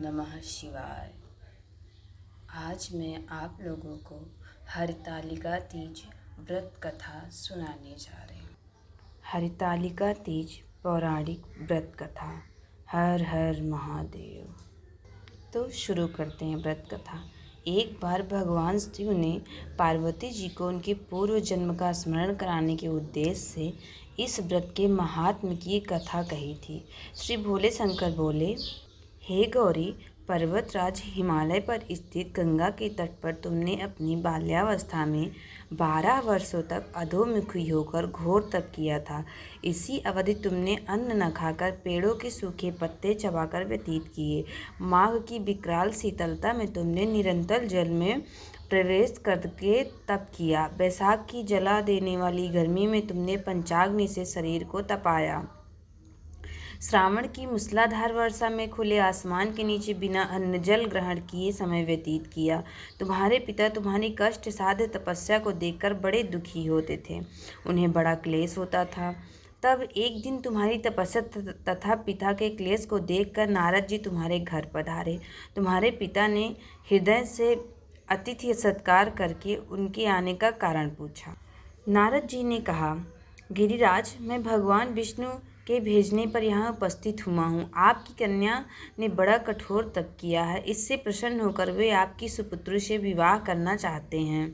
नमः शिवाय। आज मैं आप लोगों को हरितालिका तीज व्रत कथा सुनाने जा रही हूँ। हरितालिका तीज पौराणिक व्रत कथा। हर हर महादेव। तो शुरू करते हैं व्रत कथा। एक बार भगवान शिव ने पार्वती जी को उनके पूर्व जन्म का स्मरण कराने के उद्देश्य से इस व्रत के महात्म्य की कथा कही थी। श्री भोले शंकर बोले, हे गौरी, पर्वतराज हिमालय पर स्थित गंगा के तट पर तुमने अपनी बाल्यावस्था में 12 वर्षों तक अधोमुखी होकर घोर तप किया था। इसी अवधि तुमने अन्न न खाकर पेड़ों के सूखे पत्ते चबाकर व्यतीत किए। माघ की विकराल शीतलता में तुमने निरंतर जल में प्रवेश करके तप किया। बैसाख की जला देने वाली गर्मी में तुमने पंचाग्नि से शरीर को तपाया। श्रावण की मूसलाधार वर्षा में खुले आसमान के नीचे बिना अन्न जल ग्रहण किए समय व्यतीत किया। तुम्हारे पिता तुम्हारी कष्ट साध्य तपस्या को देखकर बड़े दुखी होते थे। उन्हें बड़ा क्लेश होता था। तब एक दिन तुम्हारी तपस्या तथा पिता के क्लेश को देखकर नारद जी तुम्हारे घर पधारे। तुम्हारे पिता ने हृदय से अतिथि सत्कार करके उनके आने का कारण पूछा। नारद जी ने कहा, गिरिराज, मैं भगवान विष्णु के भेजने पर यहाँ उपस्थित हुआ हूँ। आपकी कन्या ने बड़ा कठोर तप किया है। इससे प्रसन्न होकर वे आपकी सुपुत्री से विवाह करना चाहते हैं।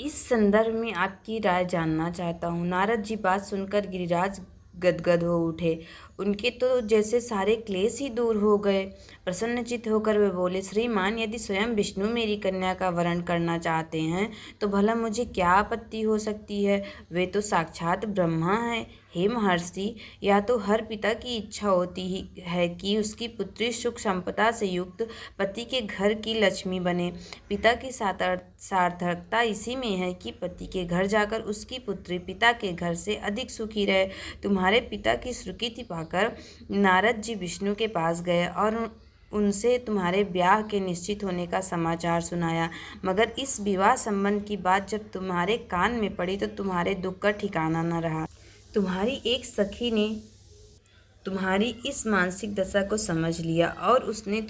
इस संदर्भ में आपकी राय जानना चाहता हूँ। नारद जी बात सुनकर गिरिराज गदगद हो उठे। उनके तो जैसे सारे क्लेश ही दूर हो गए। प्रसन्नचित्त होकर वे बोले, श्रीमान, यदि स्वयं विष्णु मेरी कन्या का वरण करना चाहते हैं तो भला मुझे क्या आपत्ति हो सकती है। वे तो साक्षात ब्रह्मा हैं। हे महर्षि, या तो हर पिता की इच्छा होती ही है कि उसकी पुत्री सुख संपदा से युक्त पति के घर की लक्ष्मी बने। पिता की सार्थकता इसी में है कि पति के घर जाकर उसकी पुत्री पिता के घर से अधिक सुखी रहे। तुम्हारे पिता की स्वीकृति पाकर नारद जी विष्णु के पास गए और उनसे तुम्हारे ब्याह के निश्चित होने का समाचार सुनाया। मगर इस विवाह संबंध की बात जब तुम्हारे कान में पड़ी तो तुम्हारे दुख का ठिकाना न रहा। तुम्हारी एक सखी ने तुम्हारी इस मानसिक दशा को समझ लिया और उसने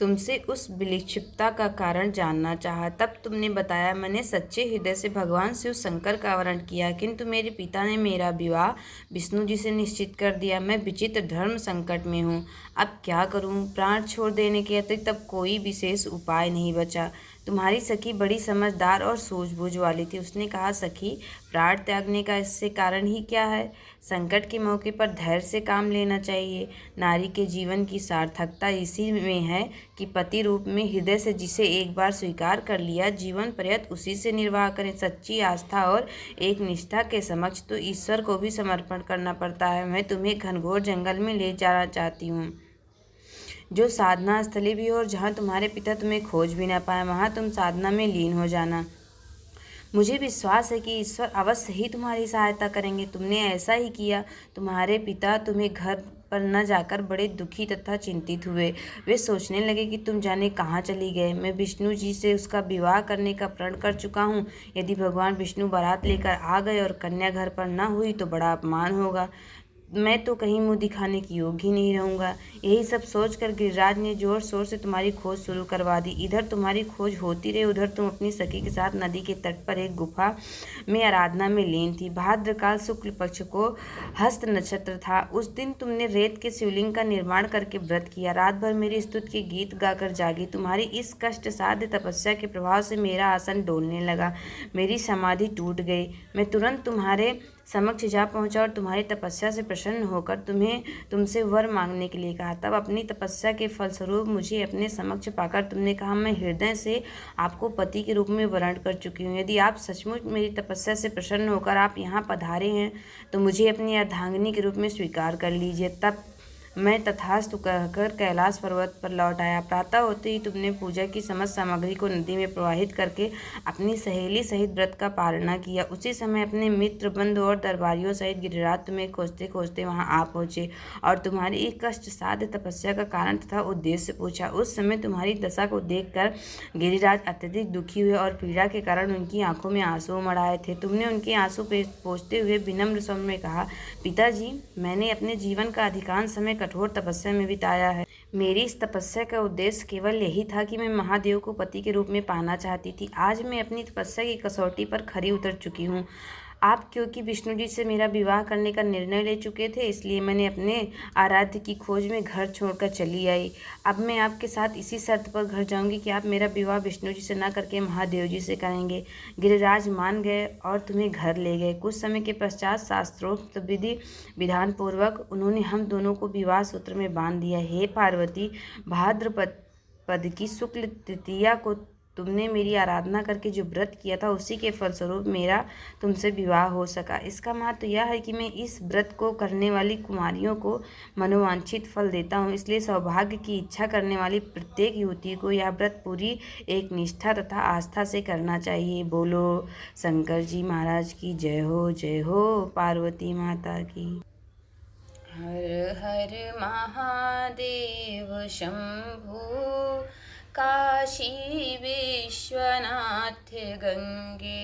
तुमसे उस विक्षिप्तता का कारण जानना चाहा। तब तुमने बताया, मैंने सच्चे हृदय से भगवान शिव शंकर का वरण किया, किंतु मेरे पिता ने मेरा विवाह विष्णु जी से निश्चित कर दिया। मैं विचित्र धर्म संकट में हूँ। अब क्या करूँ? प्राण छोड़ देने के अतिरिक्त तब कोई विशेष उपाय नहीं बचा। तुम्हारी सखी बड़ी समझदार और सूझबूझ वाली थी। उसने कहा, सखी, प्राण त्यागने का इससे कारण ही क्या है? संकट के मौके पर धैर्य से काम लेना चाहिए। नारी के जीवन की सार्थकता इसी में है कि पति रूप में हृदय से जिसे एक बार स्वीकार कर लिया, जीवन पर्यंत उसी से निर्वाह करें। सच्ची आस्था और एक निष्ठा के समक्ष तो ईश्वर को भी समर्पण करना पड़ता है। मैं तुम्हें घनघोर जंगल में ले जाना चाहती हूँ, जो साधना स्थली भी हो, और जहाँ तुम्हारे पिता तुम्हें खोज भी ना पाए, वहाँ तुम साधना में लीन हो जाना। मुझे विश्वास है कि ईश्वर अवश्य ही तुम्हारी सहायता करेंगे। तुमने ऐसा ही किया। तुम्हारे पिता तुम्हें घर पर न जाकर बड़े दुखी तथा चिंतित हुए। वे सोचने लगे कि तुम जाने कहाँ चली गए। मैं विष्णु जी से उसका विवाह करने का प्रण कर चुका हूँ। यदि भगवान विष्णु बारात लेकर आ गए और कन्या घर पर न हुई तो बड़ा अपमान होगा। मैं तो कहीं मुँह दिखाने की योग्य ही नहीं रहूँगा। यही सब सोचकर गिरिराज ने जोर शोर से तुम्हारी खोज शुरू करवा दी। इधर तुम्हारी खोज होती रही, उधर तुम अपनी सखी के साथ नदी के तट पर एक गुफा में आराधना में लीन थी। भाद्रकाल शुक्ल पक्ष को हस्त नक्षत्र था। उस दिन तुमने रेत के शिवलिंग का निर्माण करके व्रत किया। रात भर मेरी स्तुति के गीत गाकर जागी। तुम्हारी इस कष्ट साध्य तपस्या के प्रभाव से मेरा आसन डोलने लगा। मेरी समाधि टूट गई। मैं तुरंत तुम्हारे समक्ष जा पहुंचा और तुम्हारी तपस्या से प्रसन्न होकर तुमसे वर मांगने के लिए कहा। तब अपनी तपस्या के फलस्वरूप मुझे अपने समक्ष पाकर तुमने कहा, मैं हृदय से आपको पति के रूप में वरण कर चुकी हूँ। यदि आप सचमुच मेरी तपस्या से प्रसन्न होकर आप यहाँ पधारे हैं तो मुझे अपनी अर्धांगिनी के रूप में स्वीकार कर लीजिए। तब मैं तथास्तु कहकर कैलाश पर्वत पर लौट आया। प्रातः होते ही तुमने पूजा की समस्त सामग्री को नदी में प्रवाहित करके अपनी सहेली सहित व्रत का पालना किया। उसी समय अपने मित्र, बंधु और दरबारियों सहित गिरिराज तुम्हें खोजते खोजते वहां आ पहुंचे और तुम्हारी एक कष्ट साध्य तपस्या का कारण तथा उद्देश्य पूछा। उस समय तुम्हारी दशा को देखकर गिरिराज अत्यधिक दुखी हुए और पीड़ा के कारण उनकी आंखों में आंसू उमड़ आए थे। तुमने उनके आंसू पोंछते हुए विनम्र स्वर में कहा, पिताजी, मैंने अपने जीवन का अधिकांश समय कठोर तपस्या में बिताया है। मेरी इस तपस्या का उद्देश्य केवल यही था कि मैं महादेव को पति के रूप में पाना चाहती थी। आज मैं अपनी तपस्या की कसौटी पर खरी उतर चुकी हूँ। आप क्योंकि विष्णु जी से मेरा विवाह करने का निर्णय ले चुके थे, इसलिए मैंने अपने आराध्य की खोज में घर छोड़कर चली आई। अब मैं आपके साथ इसी शर्त पर घर जाऊंगी कि आप मेरा विवाह विष्णु जी से न करके महादेव जी से करेंगे। गिरिराज मान गए और तुम्हें घर ले गए। कुछ समय के पश्चात शास्त्रोक्त विधि विधान पूर्वक उन्होंने हम दोनों को विवाह सूत्र में बांध दिया। हे पार्वती, भाद्रपद पद की शुक्ल तृतीया को तुमने मेरी आराधना करके जो व्रत किया था, उसी के फलस्वरूप मेरा तुमसे विवाह हो सका। इसका महत्व यह है कि मैं इस व्रत को करने वाली कुमारियों को मनोवांछित फल देता हूँ। इसलिए सौभाग्य की इच्छा करने वाली प्रत्येक युवती को यह व्रत पूरी एक निष्ठा तथा आस्था से करना चाहिए। बोलो शंकर जी महाराज की जय हो पार्वती माता की। हर हर महादेव शंभु, काशी विश्वनाथ गंगे।